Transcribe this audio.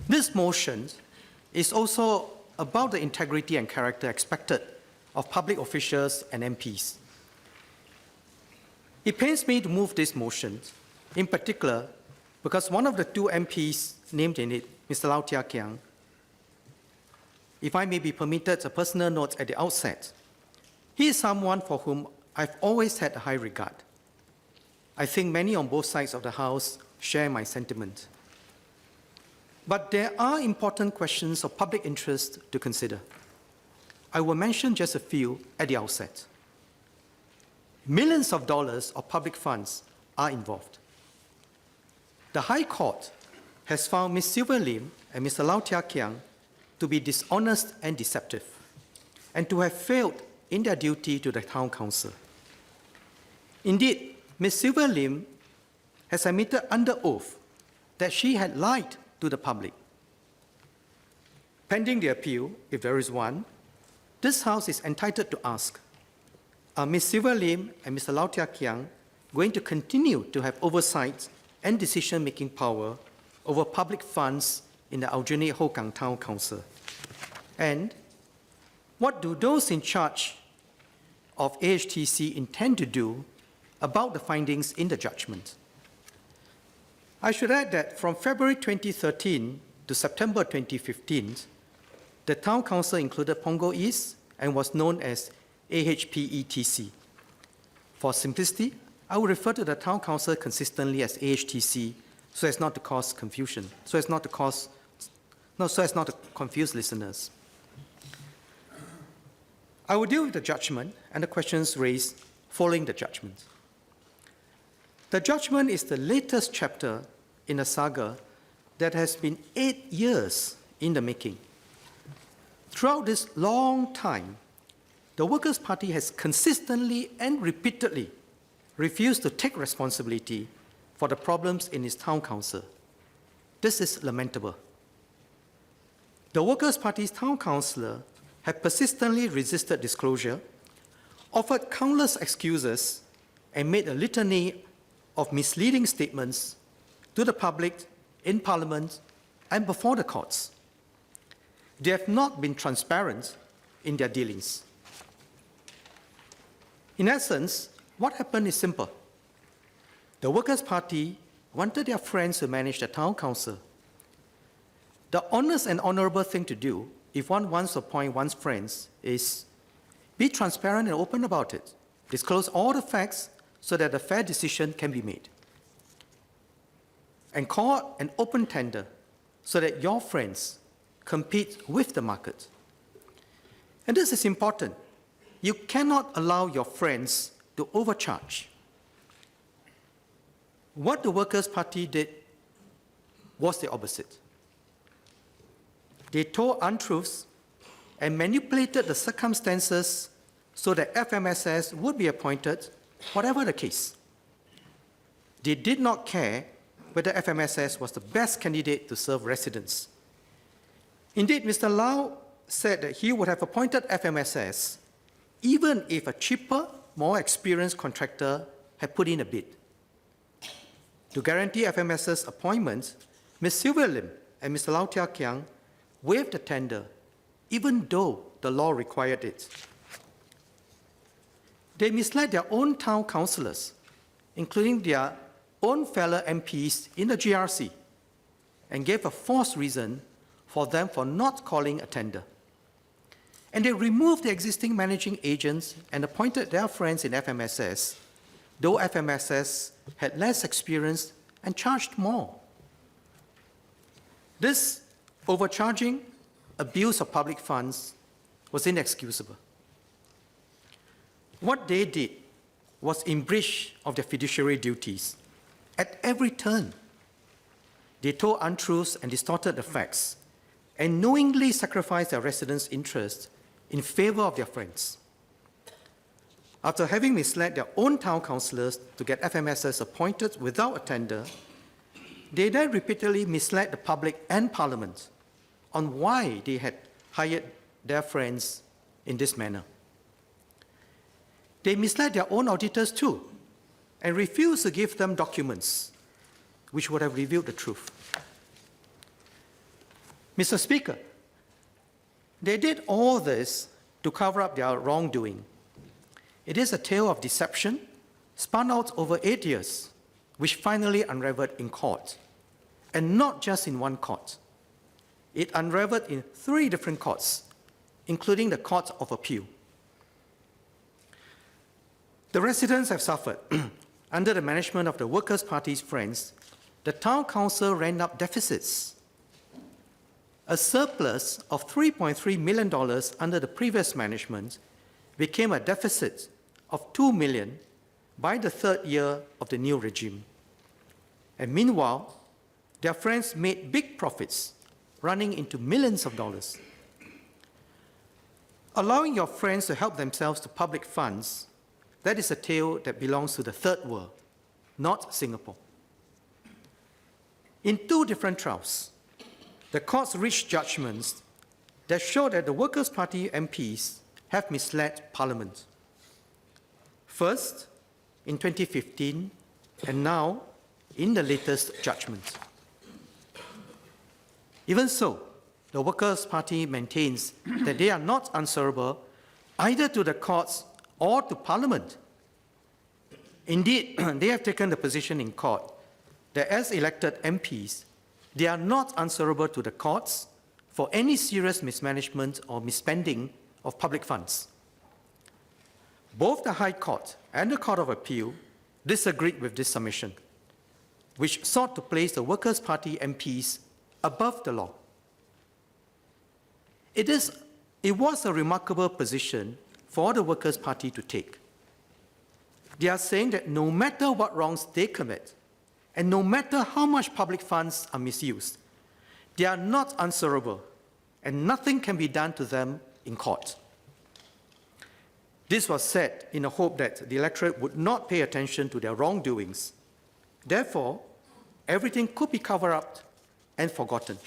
This motion is also about the integrity and character expected of public officials and MPs. It pains me to move this motion, in particular because one of the two MPs named in it, Mr. Lau Thia Khiang, if I may be permitted a personal note at the outset, he is someone for whom I've always had a high regard. I think many on both sides of the House share my sentiment. But there are important questions of public interest to consider. I will mention just a few at the outset. Millions of dollars of public funds are involved. The High Court has found Ms. Sylvia Lim and Mr. Lau Thia Khiang to be dishonest and deceptive, and to have failed in their duty to the Town Council. Indeed, Ms. Sylvia Lim has admitted under oath that she had lied to the public. Pending the appeal, if there is one, this House is entitled to ask, are Ms. Sylvia Lim and Mr. Lau Thia Khiang going to continue to have oversight and decision-making power over public funds in the Aljunied Hougang Town Council? And what do those in charge of AHTC intend to do about the findings in the judgment? I should add that from February 2013 to September 2015, the Town Council included Punggol East and was known as AHPETC. For simplicity, I will refer to the Town Council consistently as AHTC so as not to cause confusion, so as not to confuse listeners. I will deal with the judgment and the questions raised following the judgment. The judgment is the latest chapter in a saga that has been 8 years in the making. Throughout this long time, the Workers' Party has consistently and repeatedly refused to take responsibility for the problems in its town council. This is lamentable. The Workers' Party's town councillor have persistently resisted disclosure, offered countless excuses, and made a litany of misleading statements to the public, in Parliament, and before the courts. They have not been transparent in their dealings. In essence, what happened is simple. The Workers' Party wanted their friends to manage the town council. The honest and honorable thing to do, if one wants to appoint one's friends, is be transparent and open about it. Disclose all the facts so that a fair decision can be made. And call an open tender so that your friends compete with the market. And this is important. You cannot allow your friends to overcharge. What the Workers' Party did was the opposite. They told untruths and manipulated the circumstances so that FMSS would be appointed, whatever the case. They did not care whether FMSS was the best candidate to serve residents. Indeed, Mr. Lau said that he would have appointed FMSS even if a cheaper, more experienced contractor had put in a bid. To guarantee FMS's appointment, Ms. Sylvia Lim and Mr. Lau Thia Khiang waived the tender, even though the law required it. They misled their own town councillors, including their own fellow MPs in the GRC, and gave a false reason for them for not calling a tender. And they removed the existing managing agents and appointed their friends in FMSS, though FMSS had less experience and charged more. This overcharging, abuse of public funds was inexcusable. What they did was in breach of their fiduciary duties. At every turn, they told untruths and distorted the facts, and knowingly sacrificed their residents' interests in favor of their friends. After having misled their own town councillors to get FMSS appointed without a tender, they then repeatedly misled the public and Parliament on why they had hired their friends in this manner. They misled their own auditors too, and refused to give them documents which would have revealed the truth. Mr. Speaker, they did all this to cover up their wrongdoing. It is a tale of deception spun out over 8 years, which finally unraveled in court, and not just in one court. It unraveled in 3 different courts, including the Court of Appeal. The residents have suffered. Under the management of the Workers' Party's friends, the town council ran up deficits. A surplus of $3.3 million under the previous management became a deficit of $2 million by the 3rd year of the new regime. And meanwhile, their friends made big profits, running into millions of dollars. Allowing your friends to help themselves to public funds, that is a tale that belongs to the third world, not Singapore. In 2 different trials, the courts reached judgments that show that the Workers' Party MPs have misled Parliament. First, in 2015, and now in the latest judgment. Even so, the Workers' Party maintains that they are not answerable either to the courts or to Parliament. Indeed, they have taken the position in court that as elected MPs, they are not answerable to the courts for any serious mismanagement or misspending of public funds. Both the High Court and the Court of Appeal disagreed with this submission, which sought to place the Workers' Party MPs above the law. It was a remarkable position for the Workers' Party to take. They are saying that no matter what wrongs they commit, and no matter how much public funds are misused, they are not answerable, and nothing can be done to them in court. This was said in the hope that the electorate would not pay attention to their wrongdoings. Therefore, everything could be covered up and forgotten.